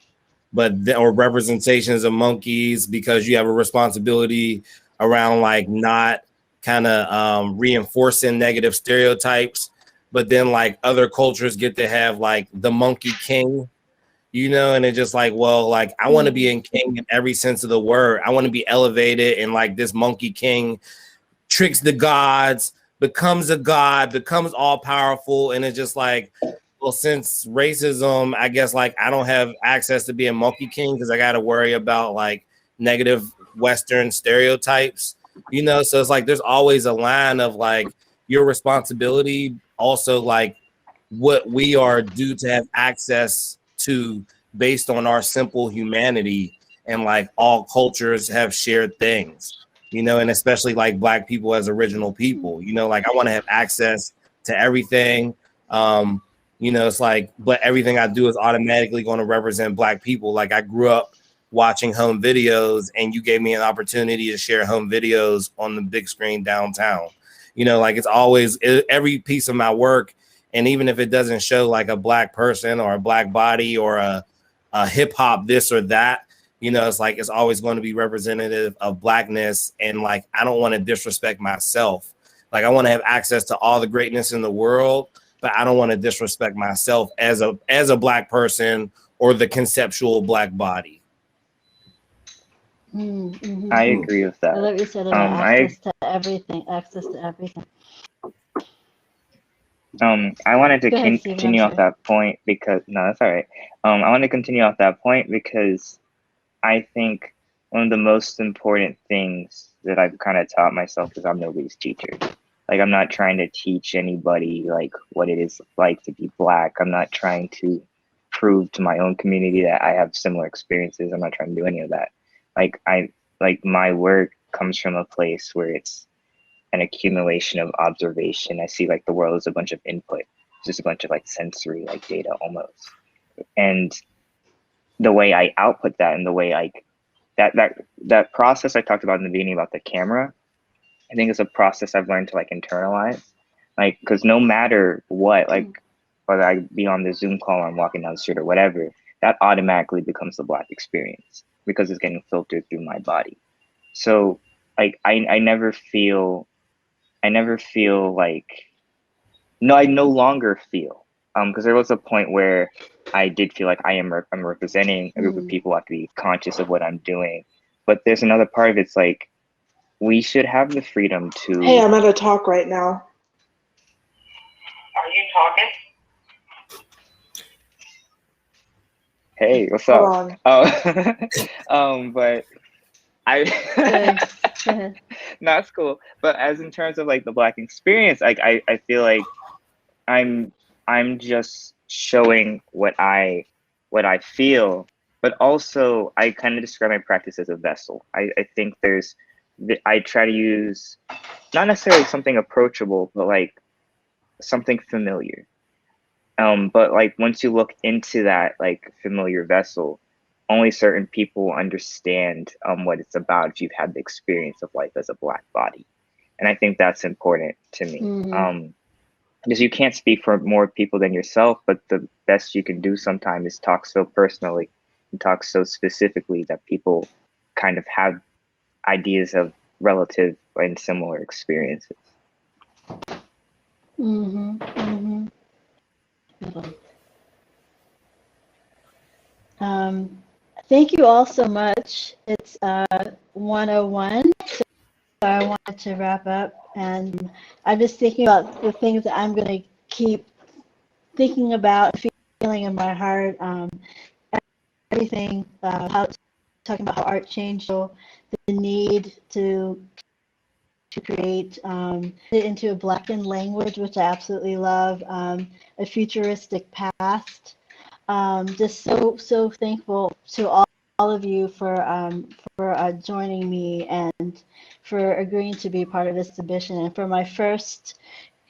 or representations of monkeys, because you have a responsibility around like not kind of reinforcing negative stereotypes. But then like other cultures get to have like the monkey king, you know, and it's just like, well, like I want to be in king in every sense of the word. I want to be elevated, and like this monkey king tricks the gods, becomes a god, becomes all powerful. And it's just like, well, since racism, I guess like I don't have access to being monkey king because I got to worry about like negative Western stereotypes, you know? So it's like, there's always a line of like your responsibility, also like what we are due to have access to based on our simple humanity. And like all cultures have shared things, you know, and especially like Black people as original people, you know, like I want to have access to everything. You know, it's like, but everything I do is automatically going to represent Black people. Like I grew up watching home videos, and you gave me an opportunity to share home videos on the big screen downtown. You know, like it's always every piece of my work. And even if it doesn't show like a Black person or a Black body or a hip hop, this or that, you know, it's like, it's always going to be representative of Blackness. And like, I don't want to disrespect myself. Like I want to have access to all the greatness in the world, but I don't want to disrespect myself as a Black person or the conceptual Black body. I agree with that. I love you said about access to everything. Access to everything. I wanted to Steven, continue off that point because that's all right. I want to continue off that point because I think one of the most important things that I've kind of taught myself is I'm nobody's teacher. Like I'm not trying to teach anybody like what it is like to be Black. I'm not trying to prove to my own community that I have similar experiences. I'm not trying to do any of that. Like my work comes from a place where it's an accumulation of observation. I see like the world as a bunch of input, just a bunch of like sensory like data almost. And the way I output that and the way like that process I talked about in the beginning about the camera, I think it's a process I've learned to like internalize. Like, cause no matter what, like whether I be on the Zoom call or I'm walking down the street or whatever, that automatically becomes the Black experience because it's getting filtered through my body. So like I never feel like, no, I no longer feel, because there was a point where I did feel like I'm representing a group of people. I have to be conscious of what I'm doing. But there's another part of it's like, we should have the freedom to. Hey, I'm at a talk right now. Are you talking? Hey, what's Hold up? Oh, but I. No, it's cool. But as in terms of like the Black experience, like I feel like I'm just showing what I feel, but also I kind of describe my practice as a vessel. I think I try to use not necessarily something approachable, but like something familiar. But like once you look into that like familiar vessel, only certain people understand what it's about if you've had the experience of life as a Black body. And I think that's important to me. Because you can't speak for more people than yourself, but the best you can do sometimes is talk so personally and talk so specifically that people kind of have ideas of relative and similar experiences. Thank you all so much. It's 1:01, so I wanted to wrap up, and I'm just thinking about the things that I'm going to keep thinking about, feeling in my heart. Everything, talking about how art changed, so the need to create it into a Blackened language, which I absolutely love, a futuristic past. Just so thankful to all of you for joining me and for agreeing to be part of this exhibition, and for my first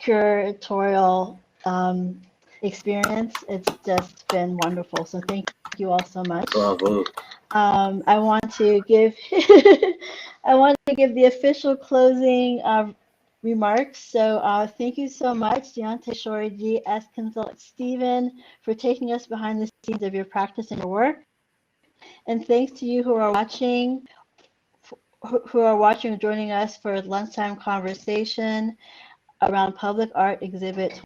curatorial experience. It's just been wonderful. So thank you all so much. Bravo. I want to give the official closing remarks. So thank you so much, Daontay, Shori, G, S, Kinsel, Stephen, for taking us behind the scenes of your practice and your work. And thanks to you who are watching or joining us for lunchtime conversation around Public Art Exhibit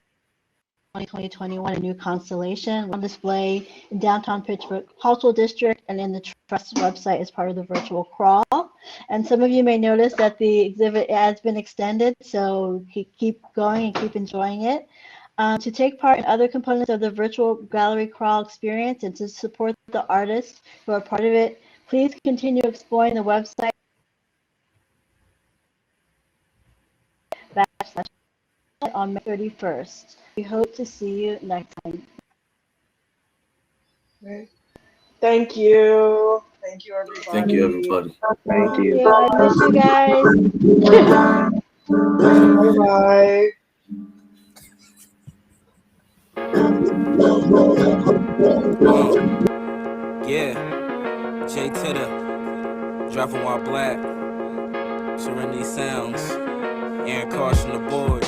2021, a new constellation on display in downtown Pittsburgh Cultural District and in the Trust website as part of the virtual crawl. And some of you may notice that the exhibit has been extended, so keep going and keep enjoying it. To take part in other components of the virtual gallery crawl experience and to support the artists who are part of it, please continue exploring the website on May 31st. We hope to see you next time. Thank you. Thank you, everybody. Thank you, everybody. Thank you. Yeah, I miss you guys. Bye-bye. Yeah, J to the driving while black, Serenity Sounds, Aaron Carson the board.